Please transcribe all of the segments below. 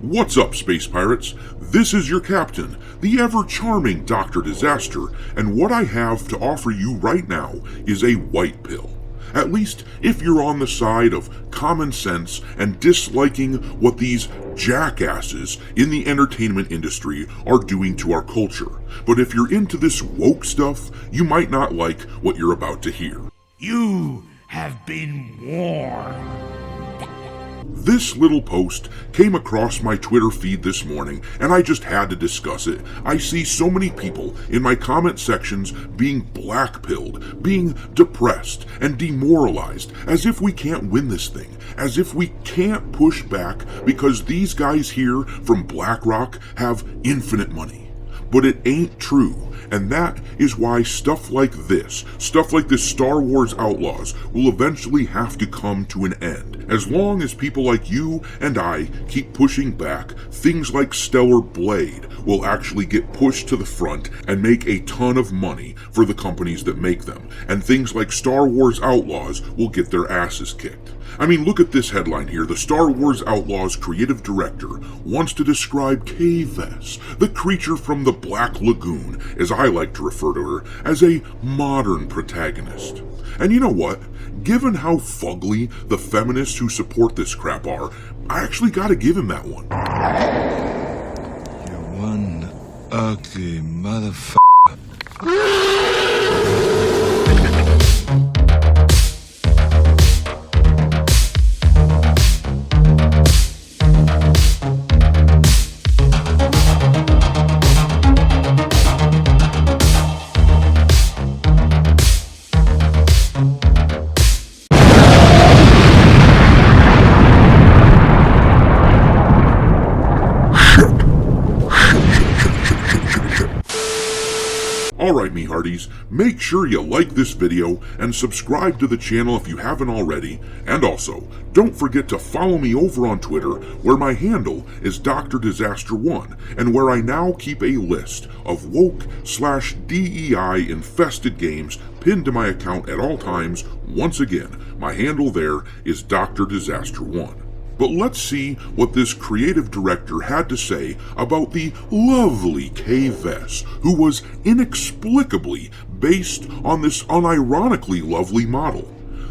What's up, Space Pirates? This is your captain, the ever-charming Dr. Disaster, and what I have to offer you right now is a white pill. At least if you're on the side of common sense and disliking what these jackasses in the entertainment industry are doing to our culture. But if you're into this woke stuff, you might not like what you're about to hear. You have been warned. This little post came across my Twitter feed this morning, and I just had to discuss it. I see so many people in my comment sections being blackpilled, being depressed and demoralized, as if we can't win this thing, as if we can't push back because these guys here from BlackRock have infinite money. But it ain't true. And that is why stuff like this Star Wars Outlaws, will eventually have to come to an end. As long as people like you and I keep pushing back, things like Stellar Blade will actually get pushed to the front and make a ton of money for the companies that make them. And things like Star Wars Outlaws will get their asses kicked. I mean, look at this headline here. The Star Wars Outlaws creative director wants to describe Kay Vess, the creature from the Black Lagoon, as I like to refer to her, as a modern protagonist. And you know what? Given how fugly the feminists who support this crap are, I actually gotta give him that one. You're one ugly motherfucker. Alright, me hearties, make sure you like this video and subscribe to the channel if you haven't already, and also, don't forget to follow me over on Twitter, where my handle is Dr. Disaster1, and where I now keep a list of woke/DEI infested games pinned to my account at all times. Once again, my handle there is Dr. Disaster1. But let's see what this creative director had to say about the lovely Kay Vess, who was inexplicably based on this unironically lovely model.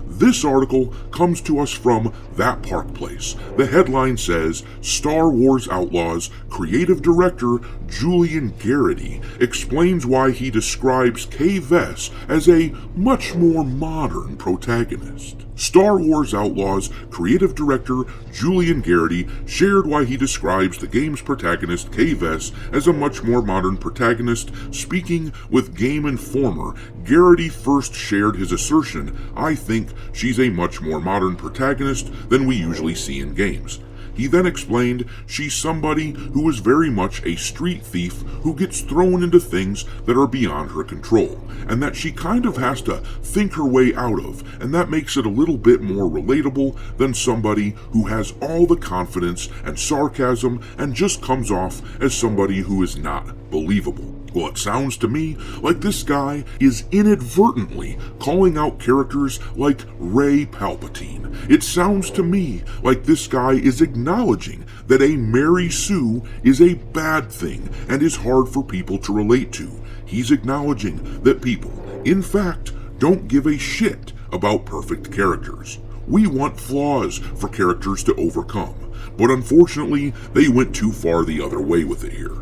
This article comes to us from That Park Place. The headline says, Star Wars Outlaws creative director Julian Garrity explains why he describes Kay Vess as a much more modern protagonist. Star Wars Outlaws creative director Julian Garrity shared why he describes the game's protagonist Kay Vess as a much more modern protagonist. Speaking with Game Informer, Garrity first shared his assertion, "I think she's a much more modern protagonist than we usually see in games." He then explained she's somebody who is very much a street thief who gets thrown into things that are beyond her control, and that she kind of has to think her way out of, and that makes it a little bit more relatable than somebody who has all the confidence and sarcasm and just comes off as somebody who is not believable. Well, it sounds to me like this guy is inadvertently calling out characters like Rey Palpatine. It sounds to me like this guy is acknowledging that a Mary Sue is a bad thing and is hard for people to relate to. He's acknowledging that people, in fact, don't give a shit about perfect characters. We want flaws for characters to overcome, but unfortunately, they went too far the other way with it here.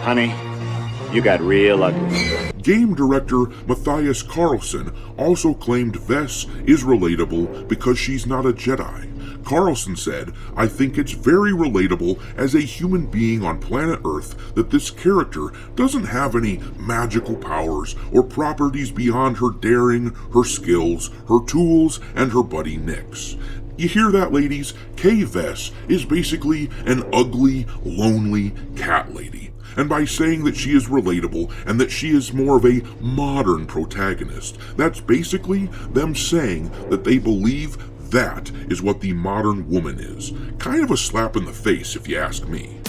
Honey, you got real ugly. Game director Matthias Carlson also claimed Vess is relatable because she's not a Jedi. Carlson said, "I think it's very relatable as a human being on planet Earth that this character doesn't have any magical powers or properties beyond her daring, her skills, her tools, and her buddy Nyx." You hear that, ladies? Kay Vess is basically an ugly, lonely cat lady. And by saying that she is relatable and that she is more of a modern protagonist, that's basically them saying that they believe that is what the modern woman is. Kind of a slap in the face, if you ask me.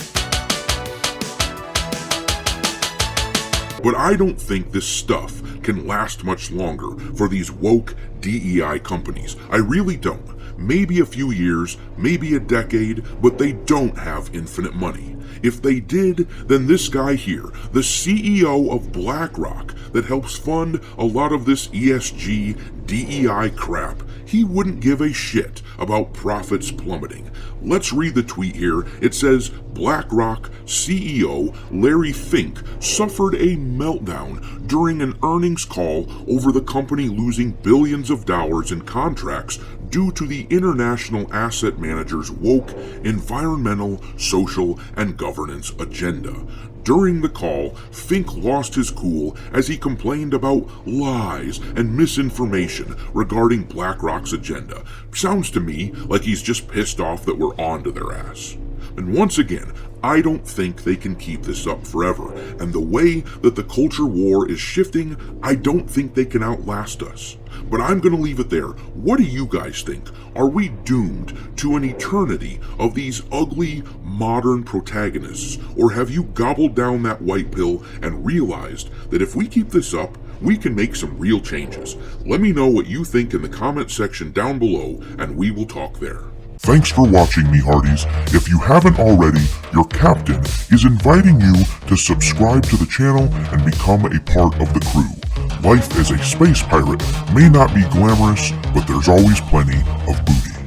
But I don't think this stuff can last much longer for these woke DEI companies. I really don't. maybe a few years, maybe a decade, but they don't have infinite money. If they did, then this guy here, the CEO of BlackRock that helps fund a lot of this ESG, DEI crap, he wouldn't give a shit about profits plummeting. Let's read the tweet here. It says, BlackRock CEO Larry Fink suffered a meltdown during an earnings call over the company losing billions of dollars in contracts due to the international asset manager's woke, environmental, social, and governance agenda. During the call, Fink lost his cool as he complained about lies and misinformation regarding BlackRock's agenda. Sounds to me like he's just pissed off that we're on to their ass. And once again, I don't think they can keep this up forever, and the way that the culture war is shifting, I don't think they can outlast us. But I'm going to leave it there. What do you guys think? Are we doomed to an eternity of these ugly, modern protagonists, or have you gobbled down that white pill and realized that if we keep this up, we can make some real changes? Let me know what you think in the comment section down below, and we will talk there. Thanks for watching, me hearties. If you haven't already, your captain is inviting you to subscribe to the channel and become a part of the crew. Life as a space pirate may not be glamorous, but there's always plenty of booty.